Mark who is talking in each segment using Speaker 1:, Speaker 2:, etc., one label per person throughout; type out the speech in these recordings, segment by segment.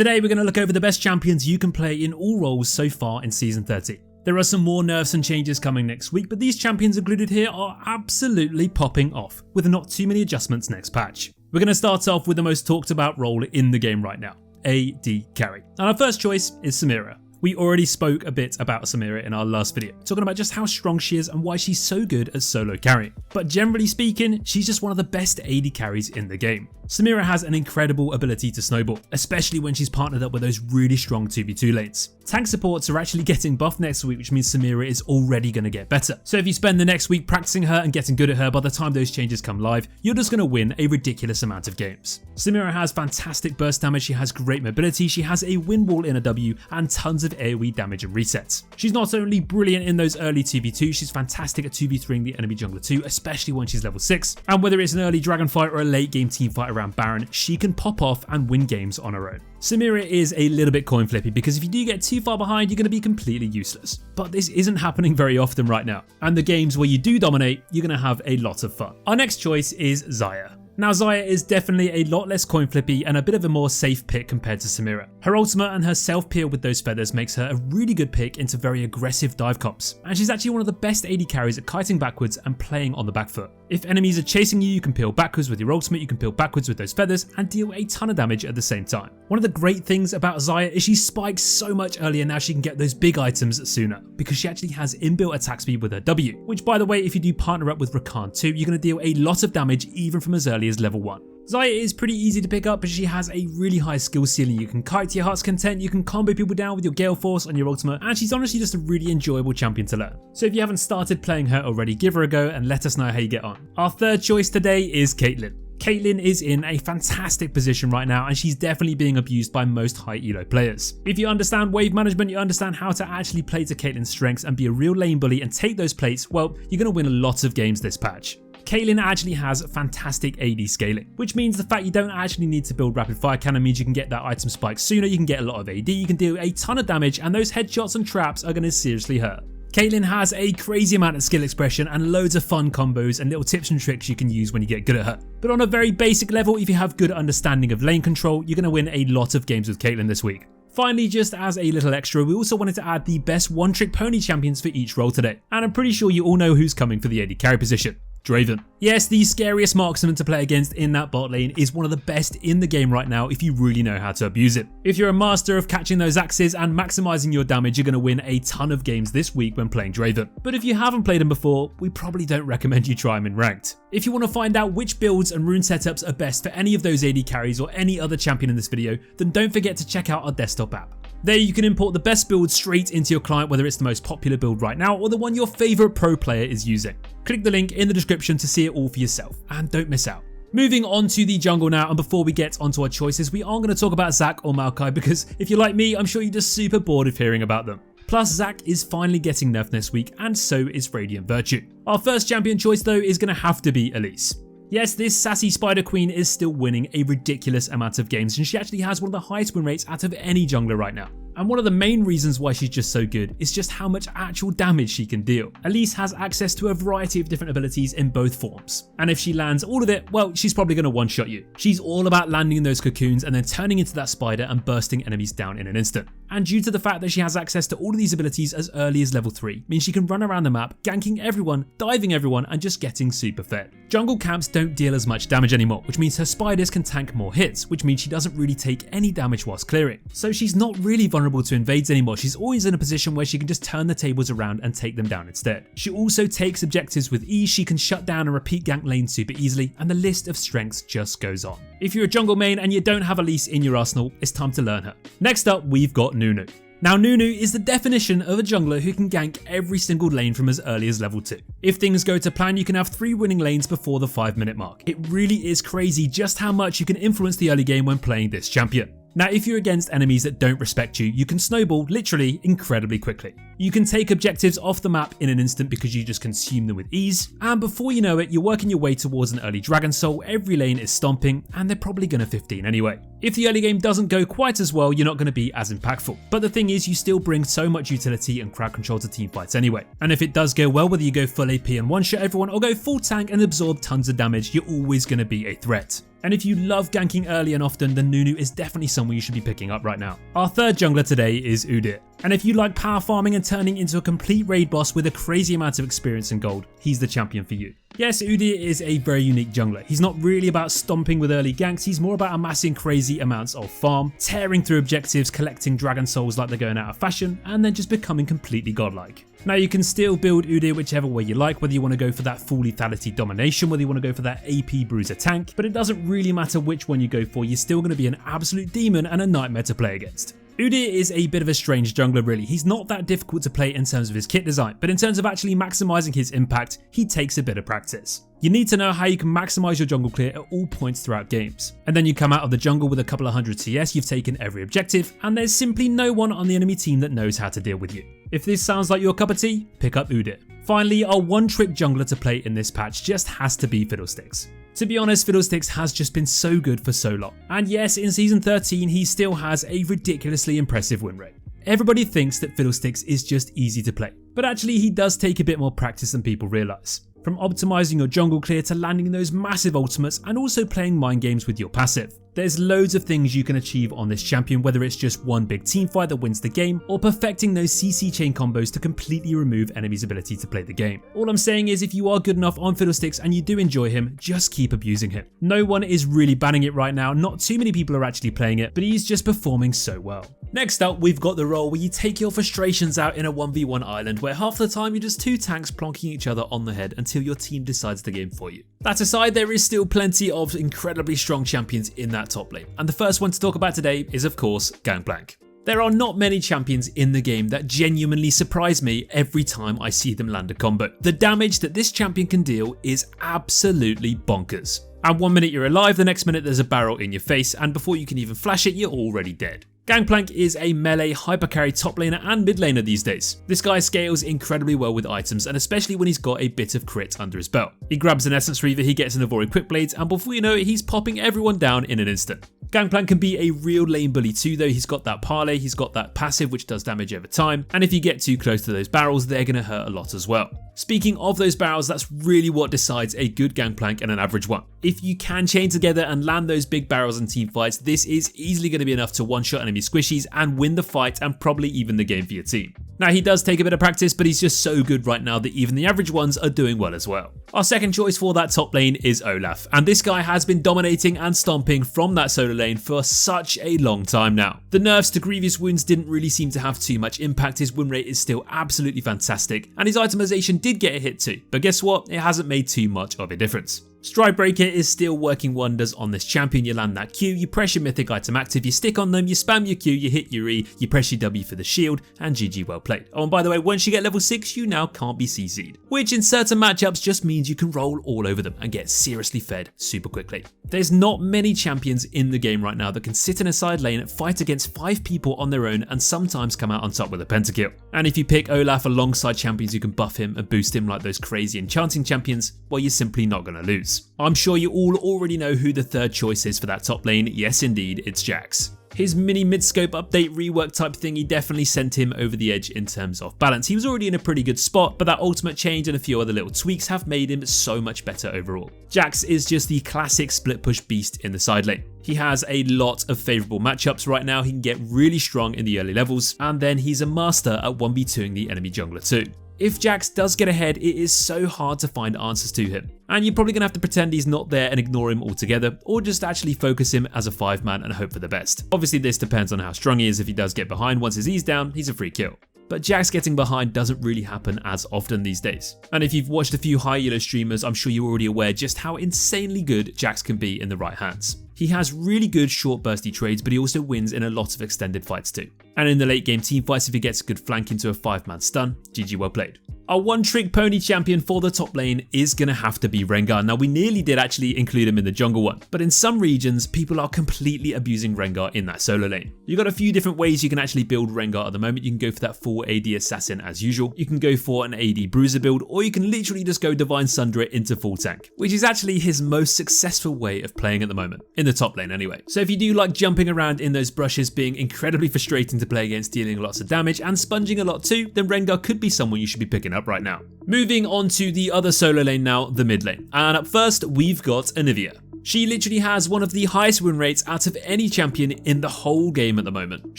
Speaker 1: Today we're going to look over the best champions you can play in all roles so far in Season 30. There are some more nerfs and changes coming next week, but these champions included here are absolutely popping off, with not too many adjustments next patch. We're going to start off with the most talked about role in the game right now, AD carry. And our first choice is Samira. We already spoke a bit about Samira in our last video, talking about just how strong she is and why she's so good at solo carrying. But generally speaking, she's just one of the best AD carries in the game. Samira has an incredible ability to snowball, especially when she's partnered up with those really strong 2v2 lanes. Tank supports are actually getting buffed next week, which means Samira is already going to get better. So if you spend the next week practicing her and getting good at her, by the time those changes come live, you're just going to win a ridiculous amount of games. Samira has fantastic burst damage, she has great mobility, she has a wind wall in a W, and tons of AoE damage and resets. She's not only brilliant in those early 2v2, she's fantastic at 2v3ing the enemy jungler too, especially when she's level 6. And whether it's an early dragon fight or a late game team fight around Baron, she can pop off and win games on her own. Samira is a little bit coin flippy because if you do get too far behind, you're going to be completely useless. But this isn't happening very often right now, and the games where you do dominate, you're going to have a lot of fun. Our next choice is Xayah. Now Xayah is definitely a lot less coin flippy and a bit of a more safe pick compared to Samira. Her ultimate and her self peel with those feathers makes her a really good pick into very aggressive dive comps, and she's actually one of the best AD carries at kiting backwards and playing on the back foot. If enemies are chasing you, you can peel backwards with your ultimate, you can peel backwards with those feathers and deal a ton of damage at the same time. One of the great things about Xayah is she spikes so much earlier now she can get those big items sooner, because she actually has inbuilt attack speed with her W, which by the way, if you do partner up with Rakan too, you're going to deal a lot of damage even from as early as level 1. Xayah is pretty easy to pick up, but she has a really high skill ceiling. You can kite to your heart's content, you can combo people down with your Gale Force on your ultimate, and she's honestly just a really enjoyable champion to learn. So if you haven't started playing her already, give her a go and let us know how you get on. Our third choice today is Caitlyn. Caitlyn is in a fantastic position right now, and she's definitely being abused by most high elo players. If you understand wave management, you understand how to actually play to Caitlyn's strengths and be a real lane bully and take those plates, well, you're going to win a lot of games this patch. Caitlyn actually has fantastic AD scaling, which means the fact you don't actually need to build rapid fire cannon means you can get that item spike sooner, you can get a lot of AD, you can deal a ton of damage, and those headshots and traps are going to seriously hurt. Caitlyn has a crazy amount of skill expression and loads of fun combos and little tips and tricks you can use when you get good at her. But on a very basic level, if you have good understanding of lane control, you're going to win a lot of games with Caitlyn this week. Finally, just as a little extra, we also wanted to add the best one-trick pony champions for each role today. And I'm pretty sure you all know who's coming for the AD carry position. Draven. Yes, the scariest marksman to play against in that bot lane is one of the best in the game right now if you really know how to abuse it. If you're a master of catching those axes and maximizing your damage, you're going to win a ton of games this week when playing Draven. But if you haven't played him before, we probably don't recommend you try him in ranked. If you want to find out which builds and rune setups are best for any of those AD carries or any other champion in this video, then don't forget to check out our desktop app. There you can import the best build straight into your client, whether it's the most popular build right now or the one your favorite pro player is using. Click the link in the description to see it all for yourself, and don't miss out. Moving on to the jungle now, and before we get onto our choices, we are going to talk about Zac or Maokai because if you're like me, I'm sure you're just super bored of hearing about them. Plus, Zac is finally getting nerfed this week, and so is Radiant Virtue. Our first champion choice though is going to have to be Elise. Yes, this sassy Spider Queen is still winning a ridiculous amount of games, and she actually has one of the highest win rates out of any jungler right now. And one of the main reasons why she's just so good is just how much actual damage she can deal. Elise has access to a variety of different abilities in both forms, and if she lands all of it, well, she's probably going to one-shot you. She's all about landing in those cocoons and then turning into that spider and bursting enemies down in an instant. And due to the fact that she has access to all of these abilities as early as level 3, means she can run around the map, ganking everyone, diving everyone, and just getting super fed. Jungle camps don't deal as much damage anymore, which means her spiders can tank more hits, which means she doesn't really take any damage whilst clearing. So she's not really vulnerable to invades anymore, she's always in a position where she can just turn the tables around and take them down instead. She also takes objectives with ease, she can shut down and repeat gank lanes super easily, and the list of strengths just goes on. If you're a jungle main and you don't have Elise in your arsenal, it's time to learn her. Next up, we've got Nunu. Now Nunu is the definition of a jungler who can gank every single lane from as early as level 2. If things go to plan, you can have 3 winning lanes before the 5-minute mark. It really is crazy just how much you can influence the early game when playing this champion. Now if you're against enemies that don't respect you can snowball literally incredibly quickly. You can take objectives off the map in an instant because you just consume them with ease, and before you know it you're working your way towards an early Dragon Soul, every lane is stomping, and they're probably going to 15 anyway. If the early game doesn't go quite as well, you're not going to be as impactful, but the thing is you still bring so much utility and crowd control to team fights anyway. And if it does go well, whether you go full AP and one-shot everyone or go full tank and absorb tons of damage, you're always going to be a threat. And if you love ganking early and often, then Nunu is definitely someone you should be picking up right now. Our third jungler today is Udyr. And if you like power farming and turning into a complete raid boss with a crazy amount of experience and gold, he's the champion for you. Yes, Udyr is a very unique jungler. He's not really about stomping with early ganks, he's more about amassing crazy amounts of farm, tearing through objectives, collecting dragon souls like they're going out of fashion, and then just becoming completely godlike. Now you can still build Udyr whichever way you like, whether you want to go for that full lethality domination, whether you want to go for that AP bruiser tank, but it doesn't really matter which one you go for, you're still going to be an absolute demon and a nightmare to play against. Udyr is a bit of a strange jungler really. He's not that difficult to play in terms of his kit design, but in terms of actually maximising his impact, he takes a bit of practice. You need to know how you can maximise your jungle clear at all points throughout games. And then you come out of the jungle with a couple of hundred CS, you've taken every objective, and there's simply no one on the enemy team that knows how to deal with you. If this sounds like your cup of tea, pick up Udyr. Finally, our one-trick jungler to play in this patch just has to be Fiddlesticks. To be honest, Fiddlesticks has just been so good for so long. And yes, in Season 13, he still has a ridiculously impressive win rate. Everybody thinks that Fiddlesticks is just easy to play, but actually he does take a bit more practice than people realise. From optimising your jungle clear to landing those massive ultimates and also playing mind games with your passive. There's loads of things you can achieve on this champion, whether it's just one big teamfight that wins the game or perfecting those CC chain combos to completely remove enemies' ability to play the game. All I'm saying is if you are good enough on Fiddlesticks and you do enjoy him, just keep abusing him. No one is really banning it right now, not too many people are actually playing it, but he's just performing so well. Next up, we've got the role where you take your frustrations out in a 1v1 island where half the time you're just two tanks plonking each other on the head until your team decides the game for you. That aside, there is still plenty of incredibly strong champions in that top lane, and the first one to talk about today is of course Gangplank. There are not many champions in the game that genuinely surprise me every time I see them land a combo. The damage that this champion can deal is absolutely bonkers. And 1 minute you're alive, the next minute there's a barrel in your face, and before you can even flash it, you're already dead. Gangplank is a melee hypercarry top laner and mid laner these days. This guy scales incredibly well with items, and especially when he's got a bit of crit under his belt. He grabs an Essence Reaver, he gets an Avoid Quick Blades, and before you know it, he's popping everyone down in an instant. Gangplank can be a real lane bully too though. He's got that parlay, he's got that passive which does damage over time, and if you get too close to those barrels, they're going to hurt a lot as well. Speaking of those barrels, that's really what decides a good Gangplank and an average one. If you can chain together and land those big barrels in team fights, this is easily going to be enough to one-shot enemy squishies and win the fight and probably even the game for your team. Now he does take a bit of practice, but he's just so good right now that even the average ones are doing well as well. Our second choice for that top lane is Olaf, and this guy has been dominating and stomping from that solo lane for such a long time now. The nerfs to Grievous Wounds didn't really seem to have too much impact, his win rate is still absolutely fantastic, and his itemization did get a hit too, but guess what, it hasn't made too much of a difference. Stride Breaker is still working wonders on this champion. You land that Q, you press your mythic item active, you stick on them, you spam your Q, you hit your E, you press your W for the shield, and GG well played. Oh, and by the way, once you get level 6, you now can't be CC'd, which in certain matchups just means you can roll all over them and get seriously fed super quickly. There's not many champions in the game right now that can sit in a side lane, fight against 5 people on their own, and sometimes come out on top with a pentakill. And if you pick Olaf alongside champions who can buff him and boost him like those crazy enchanting champions, well, you're simply not going to lose. I'm sure you all already know who the third choice is for that top lane. Yes indeed, it's Jax. His mini mid-scope update rework type thingy definitely sent him over the edge in terms of balance. He was already in a pretty good spot, but that ultimate change and a few other little tweaks have made him so much better overall. Jax is just the classic split push beast in the side lane. He has a lot of favourable matchups right now, he can get really strong in the early levels, and then he's a master at 1v2ing the enemy jungler too. If Jax does get ahead, it is so hard to find answers to him, and you're probably going to have to pretend he's not there and ignore him altogether, or just actually focus him as a 5-man and hope for the best. Obviously this depends on how strong he is. If he does get behind, once his E's down, he's a free kill. But Jax getting behind doesn't really happen as often these days. And if you've watched a few high elo streamers, I'm sure you're already aware just how insanely good Jax can be in the right hands. He has really good short bursty trades, but he also wins in a lot of extended fights too. And in the late game team fights, if he gets a good flank into a 5-man stun, GG well played. Our one-trick pony champion for the top lane is going to have to be Rengar. Now we nearly did actually include him in the jungle one, but in some regions people are completely abusing Rengar in that solo lane. You've got a few different ways you can actually build Rengar at the moment. You can go for that full AD assassin as usual, you can go for an AD bruiser build, or you can literally just go Divine Sunder it into full tank, which is actually his most successful way of playing at the moment, in the top lane anyway. So if you do like jumping around in those brushes, being incredibly frustrating to play against, dealing lots of damage and sponging a lot too, then Rengar could be someone you should be picking up right now. Moving on to the other solo lane now, the mid lane. And up first, we've got Anivia. She literally has one of the highest win rates out of any champion in the whole game at the moment.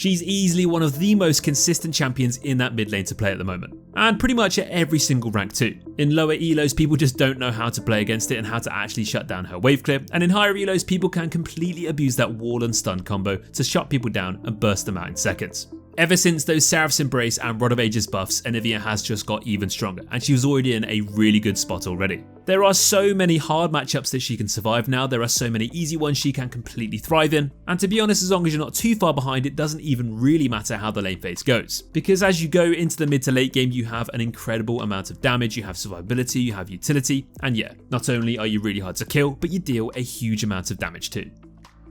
Speaker 1: She's easily one of the most consistent champions in that mid lane to play at the moment, and pretty much at every single rank too. In lower elos, people just don't know how to play against it and how to actually shut down her wave clear, and in higher elos, people can completely abuse that wall and stun combo to shut people down and burst them out in seconds. Ever since those Seraph's Embrace and Rod of Ages buffs, Anivia has just got even stronger, and she was already in a really good spot already. There are so many hard matchups that she can survive now, there are so many easy ones she can completely thrive in, and to be honest, as long as you're not too far behind, it doesn't even really matter how the lane phase goes. Because as you go into the mid to late game, you have an incredible amount of damage, you have survivability, you have utility, and yeah, not only are you really hard to kill, but you deal a huge amount of damage too.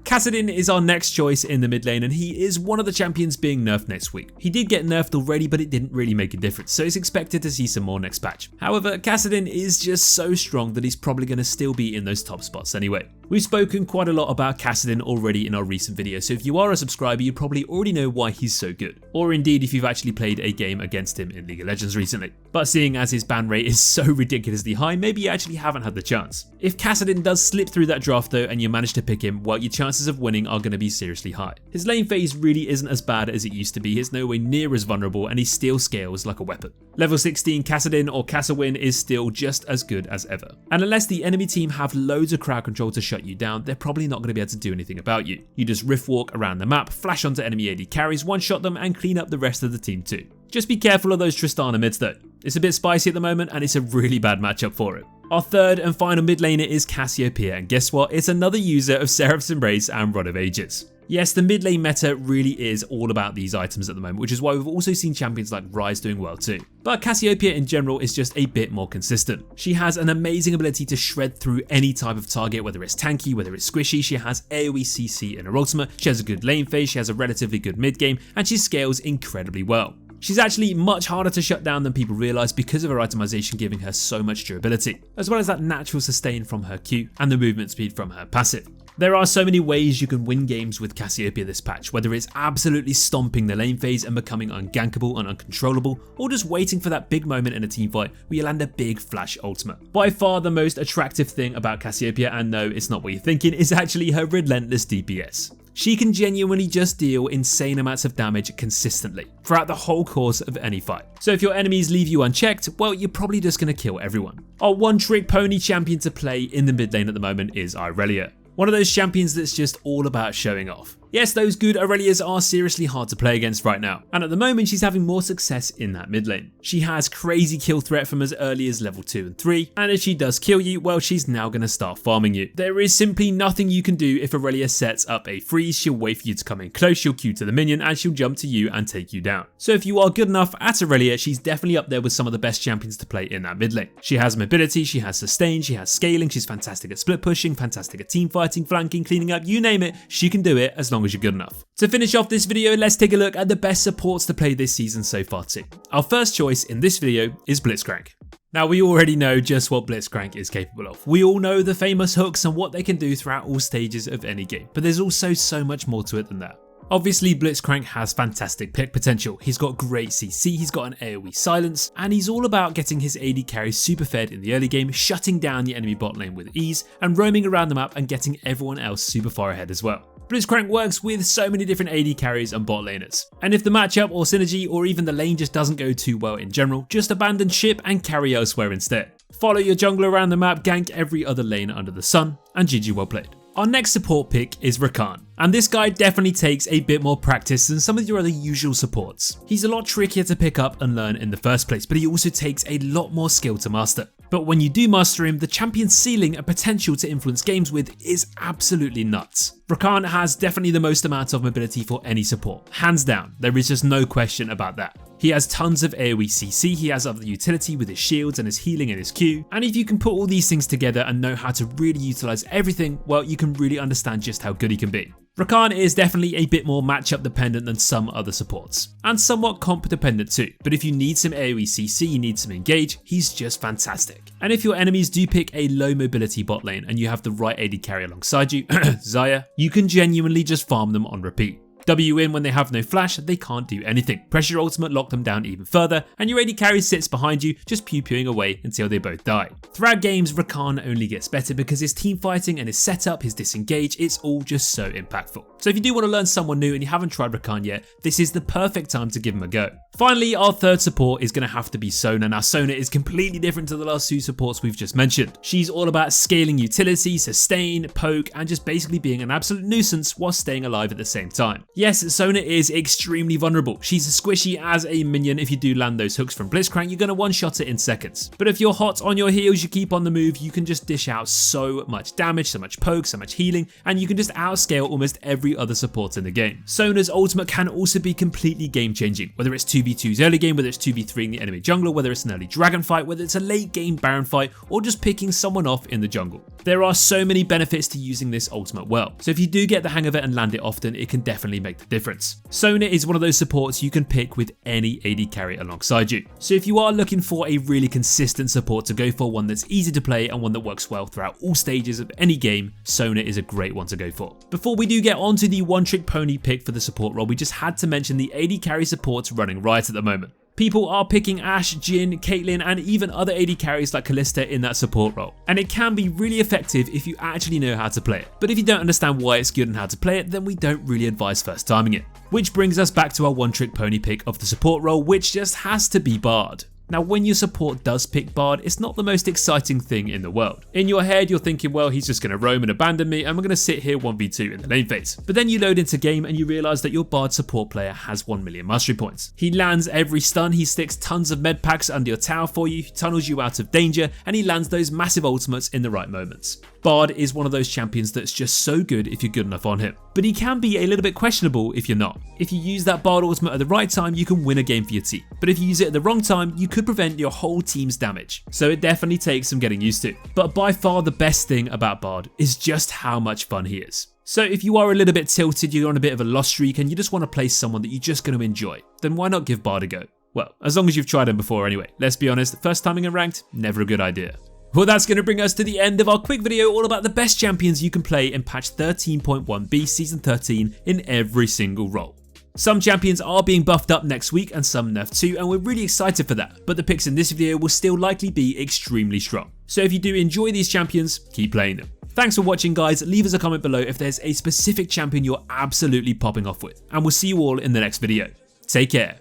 Speaker 1: Kassadin is our next choice in the mid lane, and he is one of the champions being nerfed next week. He did get nerfed already, but it didn't really make a difference, so it's expected to see some more next patch. However, Kassadin is just so strong that he's probably going to still be in those top spots anyway. We've spoken quite a lot about Kassadin already in our recent video, so if you are a subscriber, you probably already know why he's so good, or indeed if you've actually played a game against him in League of Legends recently. But seeing as his ban rate is so ridiculously high, maybe you actually haven't had the chance. If Kassadin does slip through that draft though and you manage to pick him, well, your chances of winning are going to be seriously high. His lane phase really isn't as bad as it used to be, he's nowhere near as vulnerable, and he still scales like a weapon. Level 16 Kassadin or Kassadin is still just as good as ever. And unless the enemy team have loads of crowd control to shut you down, they're probably not going to be able to do anything about you. You just rift walk around the map, flash onto enemy AD carries, one-shot them, and clean up the rest of the team too. Just be careful of those Tristana mids though. It's a bit spicy at the moment, and it's a really bad matchup for it. Our third and final mid laner is Cassiopeia, and guess what? It's another user of Seraph's Embrace and Rod of Ages. Yes, the mid lane meta really is all about these items at the moment, which is why we've also seen champions like Ryze doing well too. But Cassiopeia in general is just a bit more consistent. She has an amazing ability to shred through any type of target, whether it's tanky, whether it's squishy. She has AoE CC in her ultimate, she has a good lane phase, she has a relatively good mid game, and she scales incredibly well. She's actually much harder to shut down than people realise because of her itemization giving her so much durability, as well as that natural sustain from her Q and the movement speed from her passive. There are so many ways you can win games with Cassiopeia this patch, whether it's absolutely stomping the lane phase and becoming ungankable and uncontrollable, or just waiting for that big moment in a teamfight where you land a big flash ultimate. By far the most attractive thing about Cassiopeia, and no, it's not what you're thinking, is actually her relentless DPS. She can genuinely just deal insane amounts of damage consistently throughout the whole course of any fight. So if your enemies leave you unchecked, well, you're probably just going to kill everyone. Our one-trick pony champion to play in the mid lane at the moment is Irelia. One of those champions that's just all about showing off. Yes, those good Aurelias are seriously hard to play against right now, and at the moment she's having more success in that mid lane. She has crazy kill threat from as early as level 2 and 3, and if she does kill you, well, she's now going to start farming you. There is simply nothing you can do if Aurelia sets up a freeze. She'll wait for you to come in close, she'll Q to the minion, and she'll jump to you and take you down. So if you are good enough at Aurelia, she's definitely up there with some of the best champions to play in that mid lane. She has mobility, she has sustain, she has scaling, she's fantastic at split pushing, fantastic at team fighting, flanking, cleaning up, you name it, she can do it as long as you're good enough. To finish off this video, let's take a look at the best supports to play this season so far too. Our first choice in this video is Blitzcrank. Now we already know just what Blitzcrank is capable of. We all know the famous hooks and what they can do throughout all stages of any game, but there's also so much more to it than that. Obviously, Blitzcrank has fantastic pick potential. He's got great CC, he's got an AoE silence, and he's all about getting his AD carry super fed in the early game, shutting down the enemy bot lane with ease, and roaming around the map and getting everyone else super far ahead as well. Blitzcrank works with so many different AD carries and bot laners. And if the matchup or synergy or even the lane just doesn't go too well in general, just abandon ship and carry elsewhere instead. Follow your jungler around the map, gank every other lane under the sun, and GG well played. Our next support pick is Rakan, and this guy definitely takes a bit more practice than some of your other usual supports. He's a lot trickier to pick up and learn in the first place, but he also takes a lot more skill to master. But when you do master him, the champion's ceiling and potential to influence games with is absolutely nuts. Rakan has definitely the most amount of mobility for any support, hands down, there is just no question about that. He has tons of AoE CC, he has other utility with his shields and his healing and his Q, and if you can put all these things together and know how to really utilize everything, well, you can really understand just how good he can be. Rakan is definitely a bit more matchup dependent than some other supports, and somewhat comp dependent too, but if you need some AoE CC, you need some engage, he's just fantastic. And if your enemies do pick a low mobility bot lane and you have the right AD carry alongside you, Xayah, you can genuinely just farm them on repeat. W in when they have no flash, they can't do anything. Press your ultimate, lock them down even further, and your AD carry sits behind you, just pew-pewing away until they both die. Throughout games, Rakan only gets better because his team fighting and his setup, his disengage, it's all just so impactful. So if you do want to learn someone new and you haven't tried Rakan yet, this is the perfect time to give him a go. Finally, our third support is going to have to be Sona. Now Sona is completely different to the last two supports we've just mentioned. She's all about scaling utility, sustain, poke, and just basically being an absolute nuisance while staying alive at the same time. Yes, Sona is extremely vulnerable. She's as squishy as a minion. If you do land those hooks from Blitzcrank, you're going to one-shot it in seconds. But if you're hot on your heels, you keep on the move, you can just dish out so much damage, so much poke, so much healing, and you can just outscale almost every other support in the game. Sona's ultimate can also be completely game-changing, whether it's 2v2's early game, whether it's 2v3 in the enemy jungler, whether it's an early dragon fight, whether it's a late game Baron fight, or just picking someone off in the jungle. There are so many benefits to using this ultimate well, so if you do get the hang of it and land it often, it can definitely make the difference. Sona is one of those supports you can pick with any AD carry alongside you. So if you are looking for a really consistent support to go for, one that's easy to play and one that works well throughout all stages of any game, Sona is a great one to go for. Before we do get on to the one-trick pony pick for the support role, we just had to mention the AD carry supports running riot at the moment. People are picking Ashe, Jhin, Caitlyn, and even other AD carries like Kalista in that support role. And it can be really effective if you actually know how to play it. But if you don't understand why it's good and how to play it, then we don't really advise first timing it. Which brings us back to our one-trick pony pick of the support role, which just has to be Bard. Now, when your support does pick Bard, it's not the most exciting thing in the world. In your head, you're thinking, well, he's just going to roam and abandon me, and we're going to sit here 1v2 in the lane phase. But then you load into game and you realize that your Bard support player has 1 million mastery points. He lands every stun, he sticks tons of med packs under your tower for you, he tunnels you out of danger, and he lands those massive ultimates in the right moments. Bard is one of those champions that's just so good if you're good enough on him. But he can be a little bit questionable if you're not. If you use that Bard ultimate at the right time, you can win a game for your team. But if you use it at the wrong time, you could prevent your whole team's damage. So it definitely takes some getting used to. But by far the best thing about Bard is just how much fun he is. So if you are a little bit tilted, you're on a bit of a lost streak, and you just want to play someone that you're just going to enjoy, then why not give Bard a go? Well, as long as you've tried him before anyway. Let's be honest, first timing in ranked, never a good idea. Well, that's going to bring us to the end of our quick video all about the best champions you can play in patch 13.1b season 13 in every single role. Some champions are being buffed up next week and some nerfed too, and we're really excited for that, but the picks in this video will still likely be extremely strong. So if you do enjoy these champions, keep playing them. Thanks for watching guys, leave us a comment below if there's a specific champion you're absolutely popping off with, and we'll see you all in the next video. Take care.